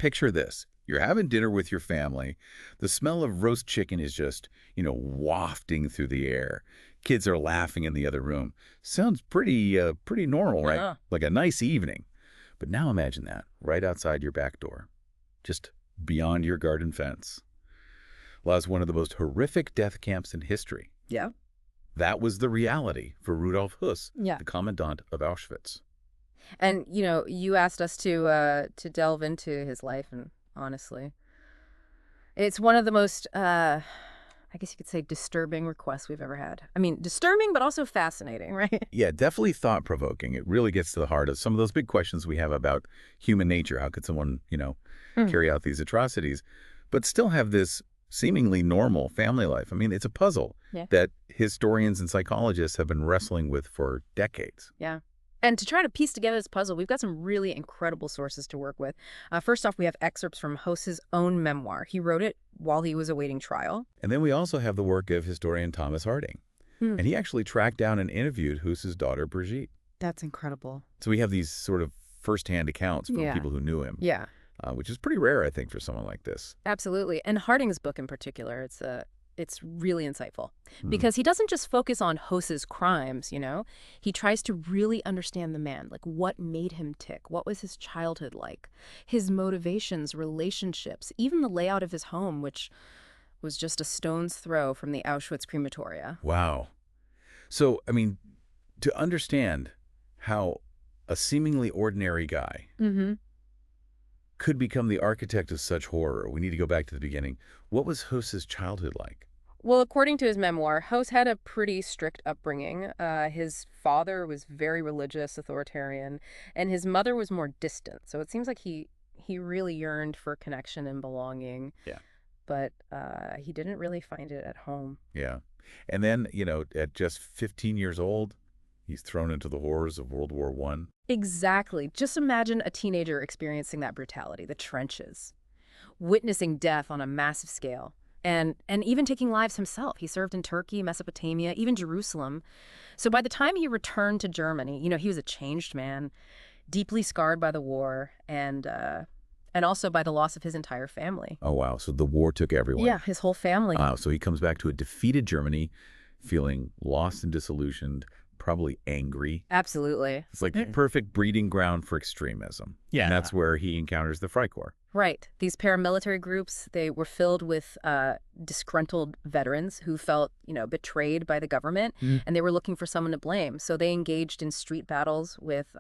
picture this. You're having dinner with your family. The smell of roast chicken is just, wafting through the air. Kids are laughing in the other room. Sounds pretty normal, right? Like a nice evening. But now imagine that, right outside your back door, just beyond your garden fence, lies one of the most horrific death camps in history. Yeah. That was the reality for Rudolph Höss, Yeah. the Commandant of Auschwitz. And, you asked us to delve into his life, and honestly, it's one of the most, I guess you could say, disturbing requests we've ever had. I mean, disturbing, but also fascinating, right? Yeah, definitely thought-provoking. It really gets to the heart of some of those big questions we have about human nature. How could someone, carry out these atrocities, but still have this seemingly normal family life? I mean, it's a puzzle that historians and psychologists have been wrestling with for decades. Yeah. And to try to piece together this puzzle, we've got some really incredible sources to work with. First off, we have excerpts from Höss's own memoir. He wrote it while he was awaiting trial. And then we also have the work of historian Thomas Harding. And he actually tracked down and interviewed Höss's daughter, Brigitte. That's incredible. So we have these sort of firsthand accounts from people who knew him. Yeah. Which is pretty rare, I think, for someone like this. Absolutely. And Harding's book in particular, it's really insightful because he doesn't just focus on Höss's crimes, He tries to really understand the man, like what made him tick, what was his childhood like, his motivations, relationships, even the layout of his home, which was just a stone's throw from the Auschwitz crematoria. Wow. So, I mean, to understand how a seemingly ordinary guy could become the architect of such horror, we need to go back to the beginning. What was Höss's childhood like? Well, according to his memoir, Höss had a pretty strict upbringing. His father was very religious, authoritarian, and his mother was more distant. So it seems like he really yearned for connection and belonging. Yeah. But he didn't really find it at home. Yeah. And then, at just 15 years old, he's thrown into the horrors of World War I. Exactly. Just imagine a teenager experiencing that brutality, the trenches, witnessing death on a massive scale, and even taking lives himself. He served in Turkey, Mesopotamia, even Jerusalem. So by the time he returned to Germany, he was a changed man, deeply scarred by the war and also by the loss of his entire family. Oh, wow. So the war took everyone. Yeah, his whole family. Wow. So he comes back to a defeated Germany, feeling lost and disillusioned, probably angry. Absolutely. It's like the perfect breeding ground for extremism. Yeah. And that's where he encounters the Freikorps. Right. These paramilitary groups, they were filled with disgruntled veterans who felt, betrayed by the government, and they were looking for someone to blame. So they engaged in street battles with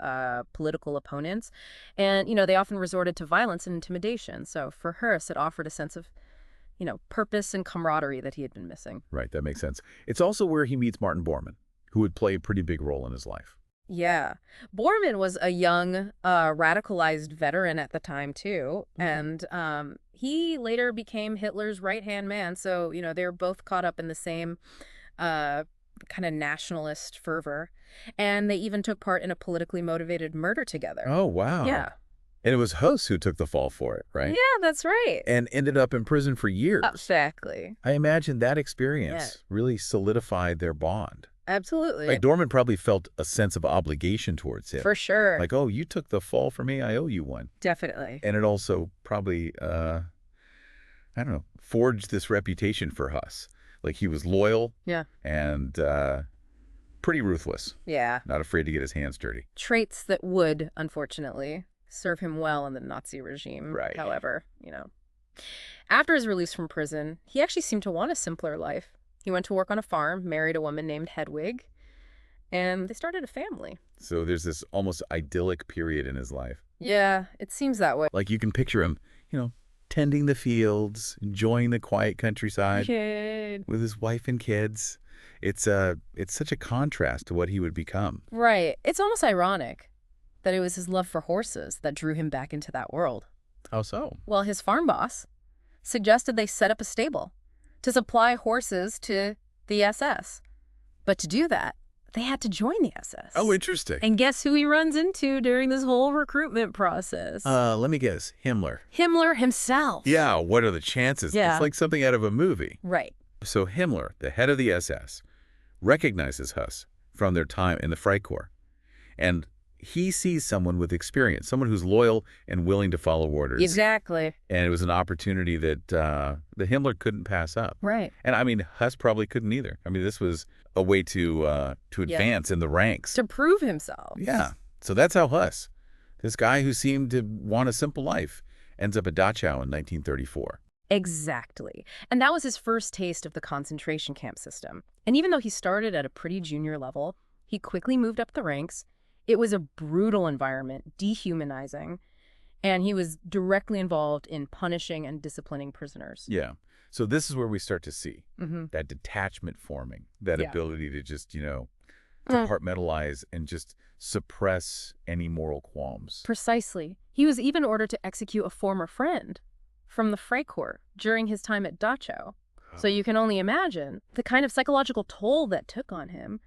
political opponents, and, they often resorted to violence and intimidation. So for Höss, it offered a sense of, purpose and camaraderie that he had been missing. Right. That makes sense. It's also where he meets Martin Bormann, who would play a pretty big role in his life. Yeah. Bormann was a young, radicalized veteran at the time, too. And he later became Hitler's right-hand man. So, they were both caught up in the same kind of nationalist fervor. And they even took part in a politically motivated murder together. Oh, wow. Yeah. And it was Höss who took the fall for it, right? Yeah, that's right. And ended up in prison for years. Exactly. I imagine that experience really solidified their bond. Absolutely. Like Dorman probably felt a sense of obligation towards him. For sure. Like, oh, you took the fall for me, I owe you one. Definitely. And it also probably, forged this reputation for Höss. Like he was loyal. Yeah. And pretty ruthless. Yeah. Not afraid to get his hands dirty. Traits that would, unfortunately, serve him well in the Nazi regime. Right. However, After his release from prison, he actually seemed to want a simpler life. He went to work on a farm, married a woman named Hedwig, and they started a family. So there's this almost idyllic period in his life. Yeah, it seems that way. Like you can picture him, tending the fields, enjoying the quiet countryside with his wife and kids. It's such a contrast to what he would become. Right. It's almost ironic that it was his love for horses that drew him back into that world. How so? Well, his farm boss suggested they set up a stable to supply horses to the SS. But to do that, they had to join the SS. Oh, interesting. And guess who he runs into during this whole recruitment process? Let me guess. Himmler. Himmler himself. Yeah, what are the chances? Yeah. It's like something out of a movie. Right. So Himmler, the head of the SS, recognizes Höss from their time in the Freikorps and he sees someone with experience, someone who's loyal and willing to follow orders. Exactly. And it was an opportunity that the Himmler couldn't pass up. Right. And I mean, Huss probably couldn't either. I mean, this was a way to advance in the ranks. To prove himself. Yeah. So that's how Huss, this guy who seemed to want a simple life, ends up at Dachau in 1934. Exactly. And that was his first taste of the concentration camp system. And even though he started at a pretty junior level, he quickly moved up the ranks. It was a brutal environment, dehumanizing, and he was directly involved in punishing and disciplining prisoners. Yeah. So this is where we start to see that detachment forming, that ability to just, compartmentalize and just suppress any moral qualms. Precisely. He was even ordered to execute a former friend from the Freikorps during his time at Dachau. So you can only imagine the kind of psychological toll that took on him.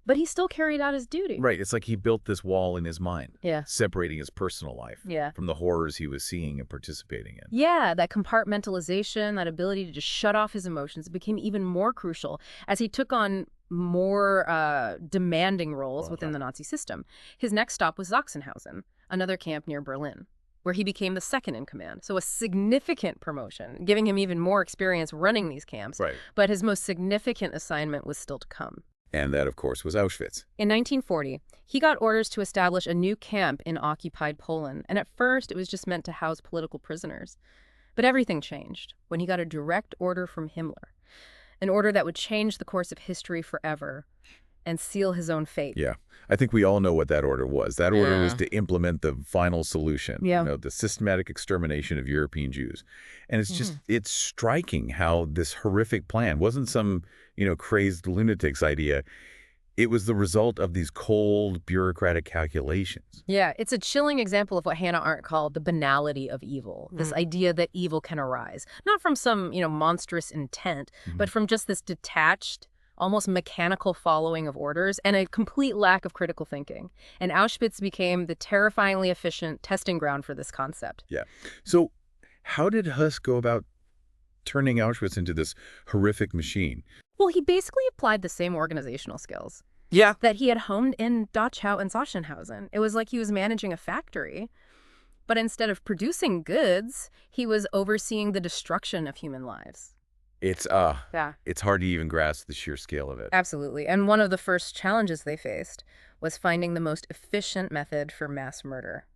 But he still carried out his duty. Right. It's like he built this wall in his mind, Yeah. separating his personal life from the horrors he was seeing and participating in. Yeah, that compartmentalization, that ability to just shut off his emotions became even more crucial as he took on more demanding roles within the Nazi system. His next stop was Sachsenhausen, another camp near Berlin, where he became the second in command. So a significant promotion, giving him even more experience running these camps. Right. But his most significant assignment was still to come. And that, of course, was Auschwitz. In 1940, he got orders to establish a new camp in occupied Poland, and at first it was just meant to house political prisoners. But everything changed when he got a direct order from Himmler, an order that would change the course of history forever and seal his own fate. Yeah. I think we all know what that order was. That order was to implement the final solution, the systematic extermination of European Jews. And it's just, it's striking how this horrific plan wasn't some, crazed lunatic's idea. It was the result of these cold, bureaucratic calculations. Yeah, it's a chilling example of what Hannah Arendt called the banality of evil, this idea that evil can arise, not from some, monstrous intent, but from just this detached, almost mechanical following of orders and a complete lack of critical thinking. And Auschwitz became the terrifyingly efficient testing ground for this concept. Yeah. So how did Höss go about turning Auschwitz into this horrific machine? Well, he basically applied the same organizational skills that he had honed in Dachau and Sachsenhausen. It was like he was managing a factory, but instead of producing goods, he was overseeing the destruction of human lives. It's hard to even grasp the sheer scale of it. Absolutely. And one of the first challenges they faced was finding the most efficient method for mass murder.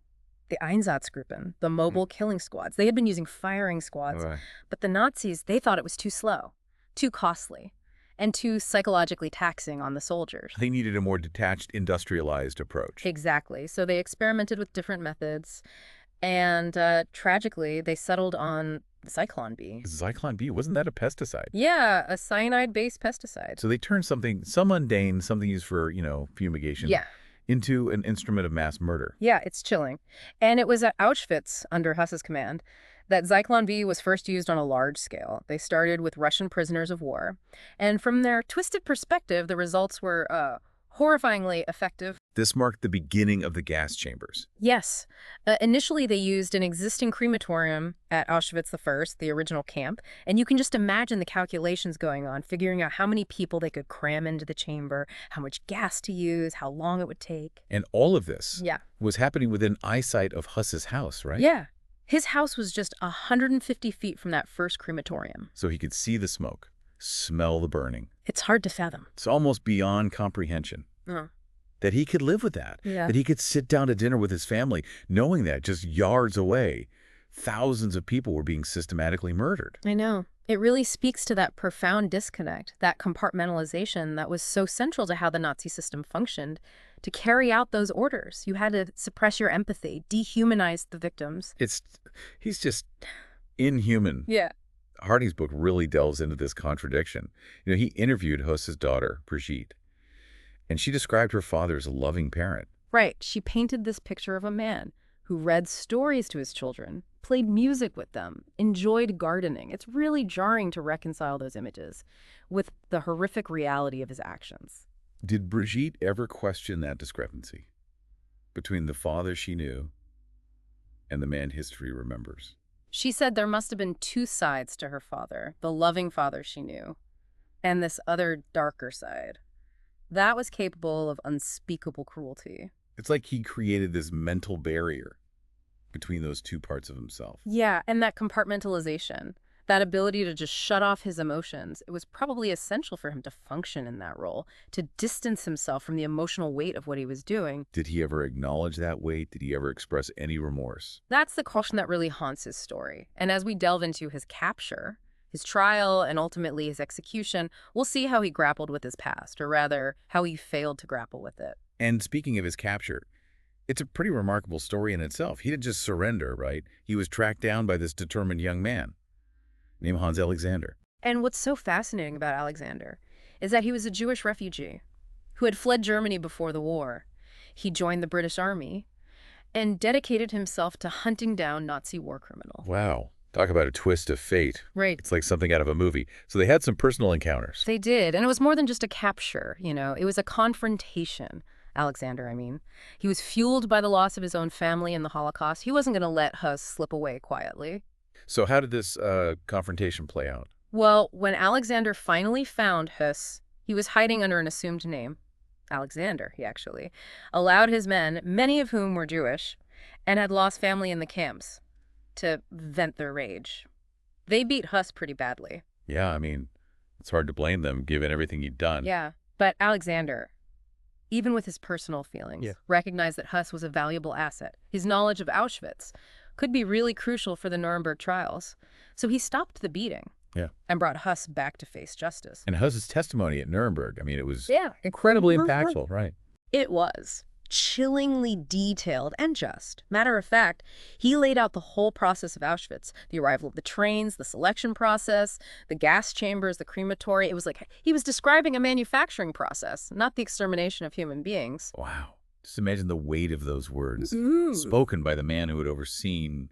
The Einsatzgruppen, the mobile killing squads. They had been using firing squads, but the Nazis, they thought it was too slow, too costly, and too psychologically taxing on the soldiers. They needed a more detached, industrialized approach. Exactly. So they experimented with different methods, and tragically, they settled on Zyklon B. Zyklon B, wasn't that a pesticide? Yeah, a cyanide-based pesticide. So they turned something mundane, something used for, fumigation, into an instrument of mass murder. Yeah, it's chilling. And it was at Auschwitz, under Höss's command, that Zyklon B was first used on a large scale. They started with Russian prisoners of war. And from their twisted perspective, the results were horrifyingly effective. This marked the beginning of the gas chambers. Yes. Initially, they used an existing crematorium at Auschwitz I, the original camp, and you can just imagine the calculations going on, figuring out how many people they could cram into the chamber, how much gas to use, how long it would take. And all of this was happening within eyesight of Höss's house, right? Yeah. His house was just 150 feet from that first crematorium. So he could see the smoke, smell the burning. It's hard to fathom. It's almost beyond comprehension. That he could live with that. That he could sit down to dinner with his family, knowing that just yards away, thousands of people were being systematically murdered. I know. It really speaks to that profound disconnect, that compartmentalization that was so central to how the Nazi system functioned. To carry out those orders, you had to suppress your empathy, dehumanize the victims. He's just inhuman. Yeah. Hardy's book really delves into this contradiction. He interviewed Höss's daughter, Brigitte, and she described her father as a loving parent. Right. She painted this picture of a man who read stories to his children, played music with them, enjoyed gardening. It's really jarring to reconcile those images with the horrific reality of his actions. Did Brigitte ever question that discrepancy between the father she knew and the man history remembers? She said there must have been two sides to her father, the loving father she knew, and this other darker side that was capable of unspeakable cruelty. It's like he created this mental barrier between those two parts of himself. Yeah, and that compartmentalization, that ability to just shut off his emotions, it was probably essential for him to function in that role, to distance himself from the emotional weight of what he was doing. Did he ever acknowledge that weight? Did he ever express any remorse? That's the question that really haunts his story. And as we delve into his capture, his trial, and ultimately his execution, we'll see how he grappled with his past, or rather, how he failed to grapple with it. And speaking of his capture, it's a pretty remarkable story in itself. He didn't just surrender, right? He was tracked down by this determined young man named Hans Alexander. And what's so fascinating about Alexander is that he was a Jewish refugee who had fled Germany before the war. He joined the British Army and dedicated himself to hunting down Nazi war criminals. Wow. Talk about a twist of fate. Right. It's like something out of a movie. So they had some personal encounters. They did, and it was more than just a capture, It was a confrontation. Alexander, I mean. He was fueled by the loss of his own family in the Holocaust. He wasn't going to let Höss slip away quietly. So how did this confrontation play out? Well, when Alexander finally found Höss, he was hiding under an assumed name. Alexander, he actually allowed his men, many of whom were Jewish, and had lost family in the camps, to vent their rage. They beat Höss pretty badly. Yeah, I mean, it's hard to blame them given everything he'd done. Yeah, but Alexander, even with his personal feelings, recognized that Höss was a valuable asset. His knowledge of Auschwitz could be really crucial for the Nuremberg trials. So he stopped the beating and brought Höss back to face justice. And Höss's testimony at Nuremberg, I mean, it was incredibly impactful, right? It was chillingly detailed and just. Matter of fact, he laid out the whole process of Auschwitz, the arrival of the trains, the selection process, the gas chambers, the crematory. It was like he was describing a manufacturing process, not the extermination of human beings. Wow. Just imagine the weight of those words spoken by the man who had overseen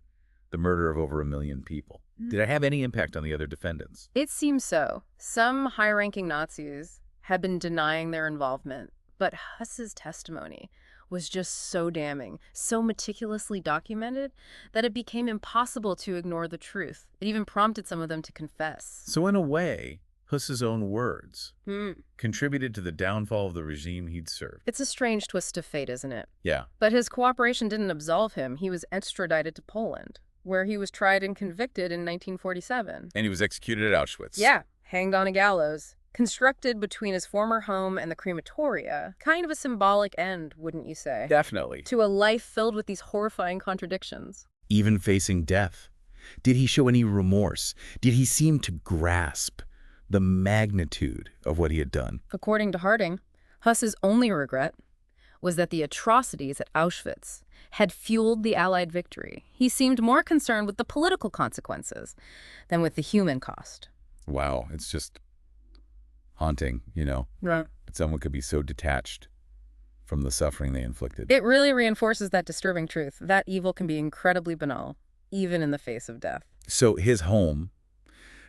the murder of over 1 million people. Did it have any impact on the other defendants? It seems so. Some high-ranking Nazis had been denying their involvement, but Höss's testimony was just so damning, so meticulously documented, that it became impossible to ignore the truth. It even prompted some of them to confess. So in a way, Höss's own words contributed to the downfall of the regime he'd served. It's a strange twist of fate, isn't it? Yeah. But his cooperation didn't absolve him. He was extradited to Poland, where he was tried and convicted in 1947. And he was executed at Auschwitz. Yeah, hanged on a gallows. Constructed between his former home and the crematoria. Kind of a symbolic end, wouldn't you say? Definitely. To a life filled with these horrifying contradictions. Even facing death, did he show any remorse? Did he seem to grasp the magnitude of what he had done? According to Harding, Höss's only regret was that the atrocities at Auschwitz had fueled the Allied victory. He seemed more concerned with the political consequences than with the human cost. Wow, it's just haunting, Right. that someone could be so detached from the suffering they inflicted. It really reinforces that disturbing truth. That evil can be incredibly banal, even in the face of death. So his home,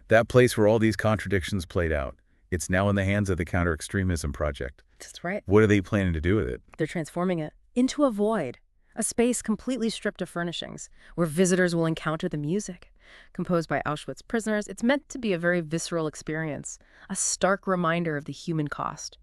that place where all these contradictions played out, it's now in the hands of the Counter-Extremism Project. That's right. What are they planning to do with it? They're transforming it into a void, a space completely stripped of furnishings, where visitors will encounter the music. Composed by Auschwitz prisoners, it's meant to be a very visceral experience, a stark reminder of the human cost,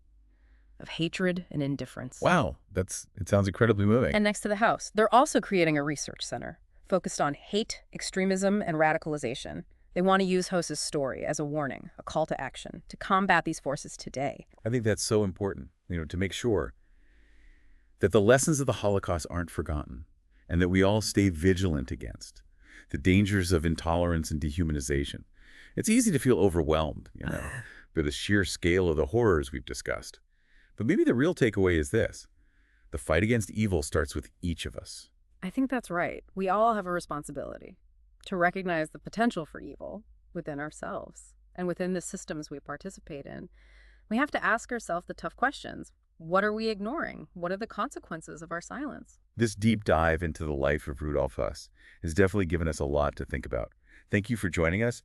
of hatred and indifference. Wow, it sounds incredibly moving. And next to the house, they're also creating a research center focused on hate, extremism, and radicalization. They want to use Höss's story as a warning, a call to action, to combat these forces today. I think that's so important, to make sure that the lessons of the Holocaust aren't forgotten and that we all stay vigilant against the dangers of intolerance and dehumanization. It's easy to feel overwhelmed, by the sheer scale of the horrors we've discussed. But maybe the real takeaway is this: the fight against evil starts with each of us. I think that's right. We all have a responsibility to recognize the potential for evil within ourselves and within the systems we participate in. We have to ask ourselves the tough questions. What are we ignoring? What are the consequences of our silence? This deep dive into the life of Rudolph Höss has definitely given us a lot to think about. Thank you for joining us.